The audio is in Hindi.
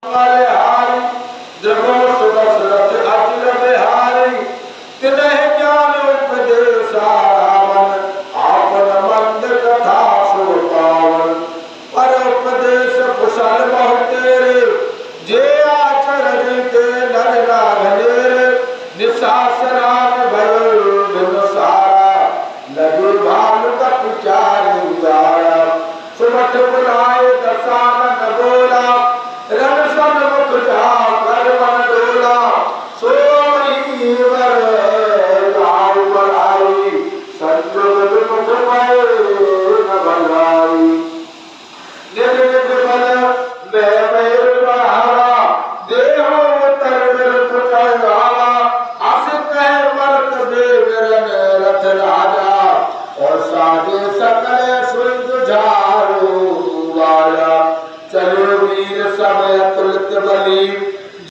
हमारे हारी जगो सुदशरथ अचल बिहारी तिन्ह ज्ञान उपदेश रावण आपन मंद कथा सो पावन पर उपदेश कुशल बहु तेरे जे आचरण के नर नागनेरे निशासनान भयो बिन सारा लगे भालु का विचार उजाड़ा सुमठ बुलाए दशानन बोला रण सन्मुख जा कर मन डोला सोमनी वर लाउ बढ़ाई संजोग विमुख भय न भलाई निर्विघ्न बल मैं मेर बढ़ावा देहो तर कुछ गावा अस कह मरत बेगरन रथ राजा और साजे सकल सुर जुझारो वाला चलो वीर सब अतुलित बली